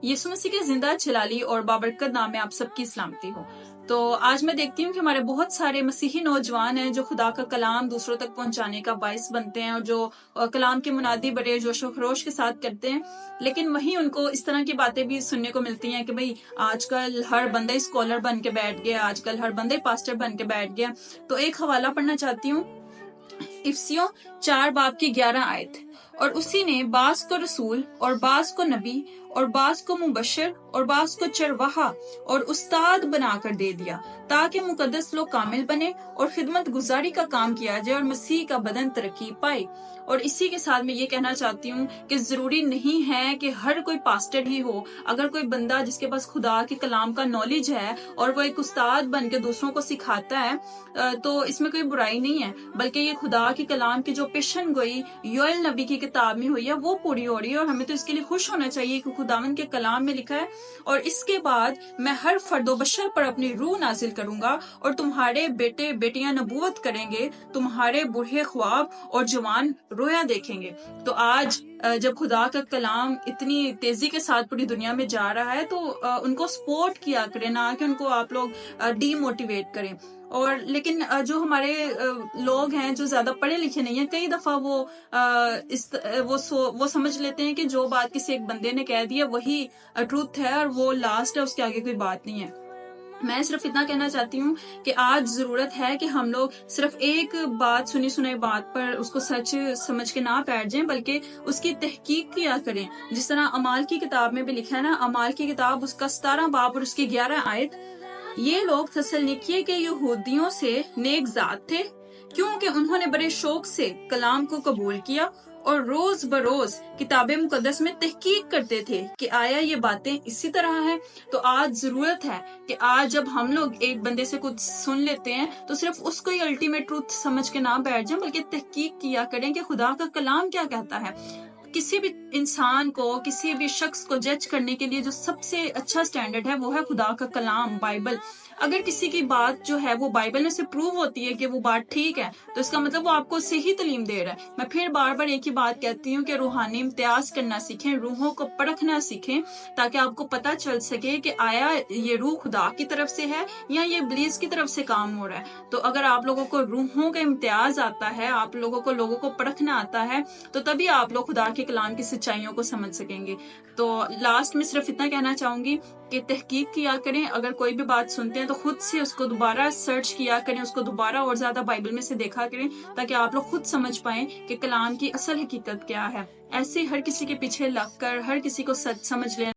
यीशु मसीह के जिंदा जलाली और बाबरकत नाम में आप सबकी सलामती हो। तो आज मैं देखती हूँ कि हमारे बहुत सारे मसीही नौजवान हैं जो खुदा का कलाम दूसरों तक पहुंचाने का बाइस बनते हैं और जो कलाम की मुनादी बड़े जोशो खरोश के साथ करते हैं, लेकिन वहीं उनको इस तरह की बातें भी सुनने को मिलती हैं कि भाई आजकल हर बंदा स्कॉलर बन के बैठ गया, आजकल हर बंदा पास्टर बन के बैठ गया। तो एक हवाला पढ़ना चाहती हूँ, इफ्सियों 4 बाब की 11 आयत। और उसी ने बास को रसूल और बास को नबी और बास को मुबशर और बास को चरवाहा और उस्ताद बनाकर दे दिया, ताकि मुकद्दस लोग कामिल बने और खिदमत गुजारी का काम किया जाए और मसीह का बदन तरक्की पाए। और इसी के साथ मैं ये कहना चाहती हूँ कि जरूरी नहीं है कि हर कोई पास्टर ही हो। अगर कोई बंदा जिसके पास खुदा के कलाम का नॉलेज है और वो एक उस्ताद बन के दूसरों को सिखाता है तो इसमें कोई बुराई नहीं है, बल्कि ये खुदा के कलाम की जो पेशन गोई योएल नबी की किताब में हुई है वो पूरी हो रही है। और हमें तो इसके लिए खुश होना चाहिए कि खुदावंद के कलाम में लिखा है, और इसके बाद मैं हर फर्दो बशर पर अपनी रूह नाजिल करूंगा और तुम्हारे बेटे बेटियां नबूवत करेंगे, तुम्हारे बूढ़े ख्वाब और जवान रोया देखेंगे। तो आज जब खुदा का कलाम इतनी तेजी के साथ पूरी दुनिया में जा रहा है तो उनको सपोर्ट किया करें, ना कि उनको आप लोग डीमोटिवेट करें। और लेकिन जो हमारे लोग हैं जो ज्यादा पढ़े लिखे नहीं है, कई दफा वो समझ लेते हैं कि जो बात किसी एक बंदे ने कह दी है वही ट्रूथ है और वो लास्ट है, उसके आगे कोई बात नहीं है। मैं सिर्फ इतना कहना चाहती हूँ कि आज जरूरत है कि हम लोग सिर्फ एक बात सुनी सुनाई बात पर उसको सच समझ के ना बैठ जाएं, बल्कि उसकी तहकीक किया करें। जिस तरह अमाल की किताब में भी लिखा है ना, अमाल की किताब उसका 17 बाब और उसकी 11 आयत, ये लोग थस्सलुनीकियों के यहूदियों से नेक जात थे, क्योंकि उन्होंने बड़े शौक से कलाम को कबूल किया और रोज बरोज किताब मुकद्दस में तहकीक करते थे कि आया ये बातें इसी तरह है। तो आज जरूरत है कि आज जब हम लोग एक बंदे से कुछ सुन लेते हैं तो सिर्फ उसको ही अल्टीमेट ट्रूथ समझ के ना बैठ जाएं, बल्कि तहकीक किया करें कि खुदा का कलाम क्या कहता है। किसी भी इंसान को, किसी भी शख्स को जज करने के लिए जो सबसे अच्छा स्टैंडर्ड है वो है खुदा का कलाम, बाइबल। अगर किसी की बात जो है वो बाइबल में से प्रूव होती है कि वो बात ठीक है, तो इसका मतलब वो आपको सही तालीम दे रहा है। मैं फिर बार बार एक ही बात कहती हूँ कि रूहानी इम्तियाज करना सीखें, रूहों को परखना सीखें, ताकि आपको पता चल सके कि आया ये रूह खुदा की तरफ से है या ये इब्लीस की तरफ से काम हो रहा है। तो अगर आप लोगों को रूहों का इम्तियाज आता है, आप लोगों को परखना आता है, तो तभी आप लोग खुदा के कलाम की सच्चाइयों को समझ सकेंगे। तो लास्ट में सिर्फ इतना कहना चाहूंगी कि तहकीक किया करें। अगर कोई भी बात सुनते हैं तो खुद से उसको दोबारा सर्च किया करें, उसको दोबारा और ज्यादा बाइबल में से देखा करें, ताकि आप लोग खुद समझ पाएं कि कलाम की असल हकीकत क्या है। ऐसे हर किसी के पीछे लगकर हर किसी को सच समझ लेना